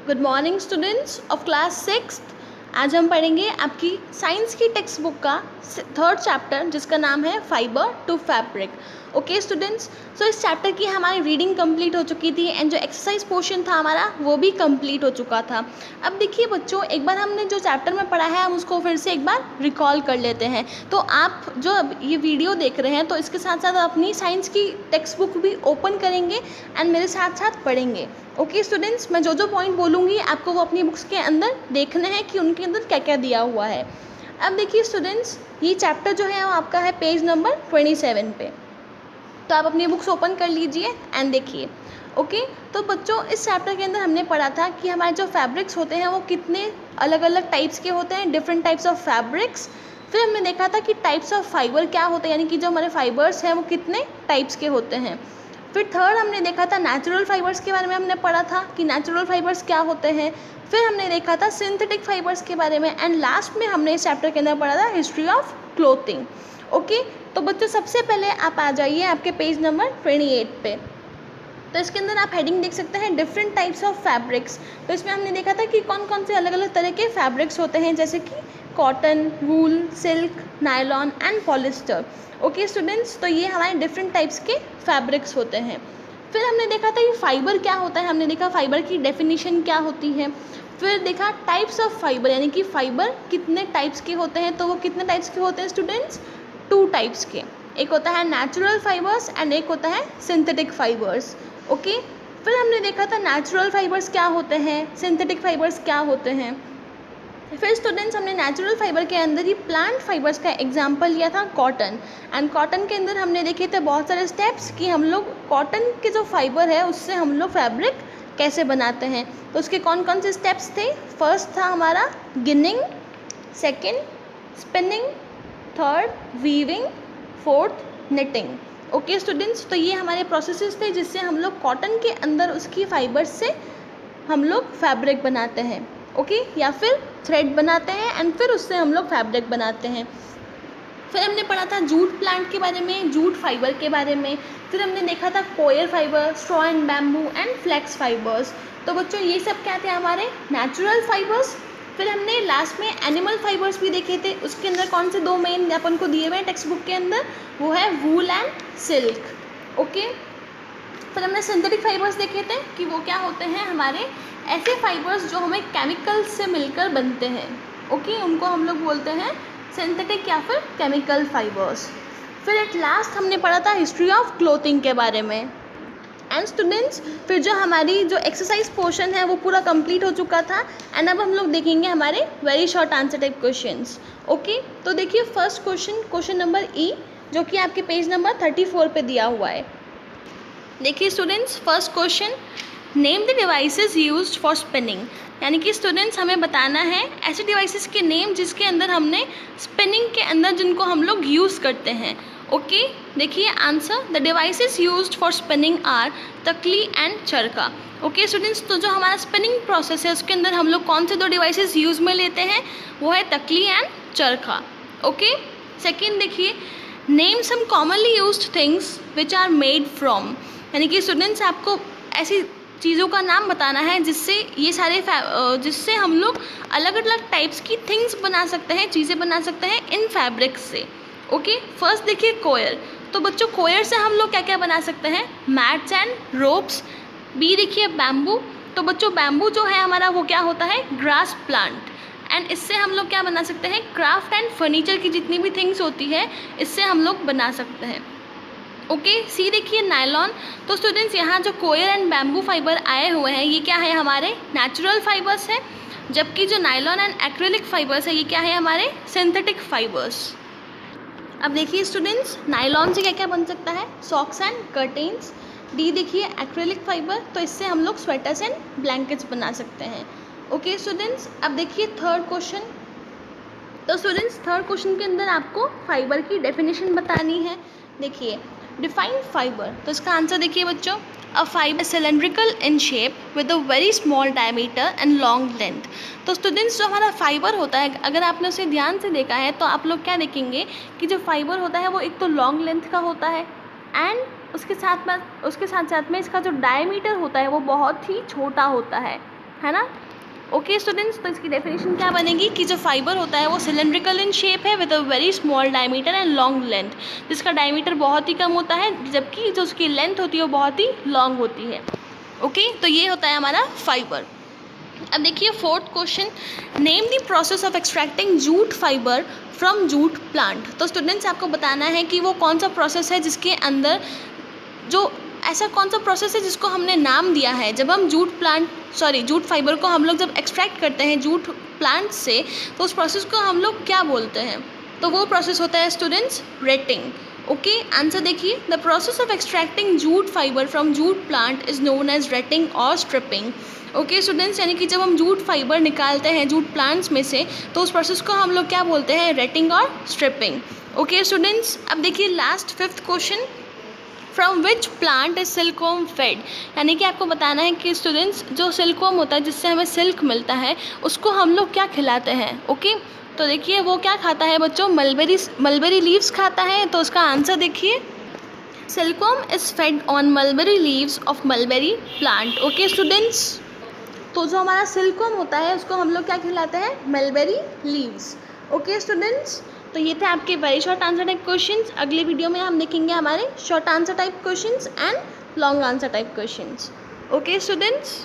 Good morning students of class 6। आज हम पढ़ेंगे आपकी साइंस की टेक्स्ट बुक का 3rd चैप्टर जिसका नाम है fibre to fabric. Okay students, so इस चैप्टर की हमारी रीडिंग कंप्लीट हो चुकी थी एंड जो एक्सरसाइज पोर्शन था हमारा वो भी कंप्लीट हो चुका था। अब देखिए बच्चों, एक बार हमने जो चैप्टर में पढ़ा है हम उसको फिर से एक बार रिकॉल कर लेते हैं। तो आप जो अब ये वीडियो देख रहे हैं तो इसके साथ साथ अपनी साइंस की टेक्स्ट बुक भी ओपन करेंगे एंड मेरे साथ साथ पढ़ेंगे। ओके स्टूडेंट्स, मैं जो पॉइंट बोलूँगी आपको वो अपनी बुक्स के अंदर देखने हैं कि उनके अंदर क्या क्या दिया हुआ है। अब देखिए स्टूडेंट्स, ये चैप्टर जो है वो आपका है पेज नंबर 27 पे। तो आप अपनी बुक्स ओपन कर लीजिए एंड देखिए। ओके, तो बच्चों इस चैप्टर के अंदर हमने पढ़ा था कि हमारे जो फैब्रिक्स होते हैं वो कितने अलग अलग टाइप्स के होते हैं, डिफरेंट टाइप्स ऑफ फैब्रिक्स। फिर हमने देखा था कि टाइप्स ऑफ फाइबर क्या होते हैं, यानी कि जो हमारे फाइबर्स हैं वो कितने टाइप्स के होते हैं। फिर थर्ड हमने देखा था नेचुरल फाइबर्स के बारे में, हमने पढ़ा था कि नेचुरल फाइबर्स क्या होते हैं। फिर हमने देखा था सिंथेटिक फाइबर्स के बारे में एंड लास्ट में हमने इस चैप्टर के अंदर पढ़ा था हिस्ट्री ऑफ क्लोथिंग। ओके, तो बच्चों सबसे पहले आप आ जाइए आपके पेज नंबर 28 पे। तो इसके अंदर आप हेडिंग देख सकते हैं डिफरेंट टाइप्स ऑफ फैब्रिक्स। तो इसमें हमने देखा था कि कौन कौन से अलग अलग तरह के फैब्रिक्स होते हैं, जैसे कि cotton, wool, silk, nylon and polyester. Okay students, तो ये हमारे डिफरेंट टाइप्स के फैब्रिक्स होते हैं। फिर हमने देखा था कि फाइबर क्या होता है, हमने देखा फाइबर की डेफिनेशन क्या होती है। फिर देखा टाइप्स ऑफ फाइबर, यानी कि फाइबर कितने टाइप्स के होते हैं। तो वो कितने टाइप्स के होते हैं स्टूडेंट्स? 2 टाइप्स के। एक होता है नेचुरल फाइबर्स एंड एक होता है सिंथेटिक फाइबर्स। ओके, फिर हमने देखा था नेचुरल फाइबर्स क्या होते हैं, सिंथेटिक फाइबर्स क्या होते हैं। फिर स्टूडेंट्स हमने नेचुरल फाइबर के अंदर ही प्लांट फाइबर्स का एग्जांपल लिया था कॉटन एंड कॉटन के अंदर हमने देखे थे बहुत सारे स्टेप्स कि हम लोग कॉटन के जो फाइबर है उससे हम लोग फैब्रिक कैसे बनाते हैं। तो उसके कौन कौन से स्टेप्स थे? फर्स्ट था हमारा ginning, second spinning, third weaving, fourth knitting. Okay students, तो ये हमारे प्रोसेसेस थे जिससे हम लोग कॉटन के अंदर उसकी फाइबर से हम लोग फैब्रिक बनाते हैं। ओके, या फिर थ्रेड बनाते हैं एंड फिर उससे हम लोग फैब्रिक बनाते हैं। फिर हमने पढ़ा था जूट प्लांट के बारे में, जूट फाइबर के बारे में। फिर हमने देखा था coir fibre, straw and bamboo and flax fibres. तो बच्चों ये सब क्या थे? हमारे नेचुरल फाइबर्स। फिर हमने लास्ट में एनिमल फाइबर्स भी देखे थे। उसके अंदर कौन से 2 मेन अपन को दिए हुए हैं टेक्स्ट बुक के अंदर? वो है वूल एंड सिल्क। ओके, फिर हमने सिंथेटिक फाइबर्स देखे थे कि वो क्या होते हैं? हमारे ऐसे फाइबर्स जो हमें केमिकल से मिलकर बनते हैं। ओके, उनको हम लोग बोलते हैं सिंथेटिक या फिर केमिकल फाइबर्स। फिर एट लास्ट हमने पढ़ा था हिस्ट्री ऑफ क्लोथिंग के बारे में। एंड स्टूडेंट्स, फिर जो हमारी जो एक्सरसाइज पोर्शन है वो पूरा कंप्लीट हो चुका था एंड अब हम लोग देखेंगे हमारे very short answer type questions. Okay, तो देखिए फर्स्ट क्वेश्चन नंबर ई, जो कि आपके पेज नंबर 34 पे दिया हुआ है। देखिए students, first question, name the devices used for spinning. यानी कि स्टूडेंट्स हमें बताना है ऐसे डिवाइसेस के नेम जिसके अंदर हमने स्पिनिंग के अंदर जिनको हम लोग यूज़ करते हैं। ओके, देखिए answer, the devices used for spinning are takli and charkha. Okay students, तो जो हमारा स्पिनिंग प्रोसेस है उसके अंदर हम लोग कौन से 2 डिवाइसेस यूज़ में लेते हैं? वो है takli and charkha. Okay, second देखिए, name some commonly used things which are made from. यानी कि स्टूडेंट्स आपको ऐसी चीज़ों का नाम बताना है जिससे ये सारे जिससे हम लोग अलग अलग टाइप्स की थिंग्स बना सकते हैं, चीज़ें बना सकते हैं इन फैब्रिक्स से। ओके, फर्स्ट देखिए कोयर। तो बच्चों कोयर से हम लोग क्या क्या बना सकते हैं? Mats and ropes. बी देखिए बैम्बू। तो बच्चों बैम्बू जो है हमारा वो क्या होता है? Grass plant. एंड इससे हम लोग क्या बना सकते हैं? क्राफ्ट एंड फर्नीचर की जितनी भी थिंग्स होती है इससे हम लोग बना सकते हैं। ओके, सी देखिए नायलॉन। तो स्टूडेंट्स यहाँ जो कोयर एंड बैम्बू फाइबर आए हुए हैं ये क्या है? हमारे नेचुरल फाइबर्स है, जबकि जो नायलॉन एंड एक्रेलिक फाइबर्स है ये क्या है? हमारे सिंथेटिक फाइबर्स। अब देखिए स्टूडेंट्स, नायलॉन से क्या क्या बन सकता है? Socks and curtains. डी देखिए एक्रेलिक फाइबर, तो इससे हम लोग स्वेटर्स एंड ब्लैंकेट्स बना सकते हैं। ओके स्टूडेंट्स, अब देखिए थर्ड क्वेश्चन। तो स्टूडेंट्स थर्ड क्वेश्चन के अंदर आपको फाइबर की डेफिनेशन बतानी है। देखिए डिफाइन फाइबर, तो इसका आंसर देखिए बच्चों, a fibre cylindrical in shape with a very small diameter and long length. तो स्टूडेंट्स जो हमारा फाइबर होता है अगर आपने उसे ध्यान से देखा है तो आप लोग क्या देखेंगे कि जो फाइबर होता है वो एक तो लॉन्ग लेंथ का होता है एंड उसके साथ साथ में इसका जो डायमीटर होता है वो बहुत ही छोटा होता है। है ना। ओके स्टूडेंट्स, तो इसकी डेफिनेशन क्या बनेगी कि जो फाइबर होता है वो सिलेंड्रिकल इन शेप है with a very small diameter and long length, जिसका डायमीटर बहुत ही कम होता है जबकि जो उसकी लेंथ होती है वो बहुत ही लॉन्ग होती है। ओके, तो ये होता है हमारा फाइबर। अब देखिए fourth question, name the process of extracting jute fibre from jute plant. तो स्टूडेंट्स आपको बताना है कि वो कौन सा प्रोसेस है जिसके अंदर जो ऐसा कौन सा प्रोसेस है जिसको हमने नाम दिया है। जब हम जूट फाइबर को हम लोग जब एक्सट्रैक्ट करते हैं जूट प्लांट से, तो उस प्रोसेस को हम लोग क्या बोलते हैं? तो वो प्रोसेस होता है स्टूडेंट्स रेटिंग। ओके, आंसर देखिए, the process of extracting jute fibre from jute plant is known as retting और स्ट्रिपिंग। ओके स्टूडेंट्स, यानी कि जब हम जूट फाइबर निकालते हैं जूट प्लांट्स में से, तो उस प्रोसेस को हम लोग क्या बोलते हैं? रेटिंग और स्ट्रिपिंग। ओके स्टूडेंट्स, अब देखिए last fifth question, from which plant is silkworm fed. यानी कि आपको बताना है कि स्टूडेंट्स जो सिल्कवॉर्म होता है जिससे हमें सिल्क मिलता है उसको हम लोग क्या खिलाते हैं। ओके, तो देखिए वो क्या खाता है बच्चों? मलबेरी लीव्स खाता है। तो उसका आंसर देखिए, silkworm is fed on mulberry leaves of mulberry plant. Okay students, तो जो हमारा सिल्कवॉर्म होता है उसको हम लोग क्या खिलाते हैं? Mulberry leaves. ओके स्टूडेंट्स, तो ये थे आपके very short answer type questions. अगले वीडियो में हम देखेंगे हमारे short answer type questions and long answer type questions. Okay students.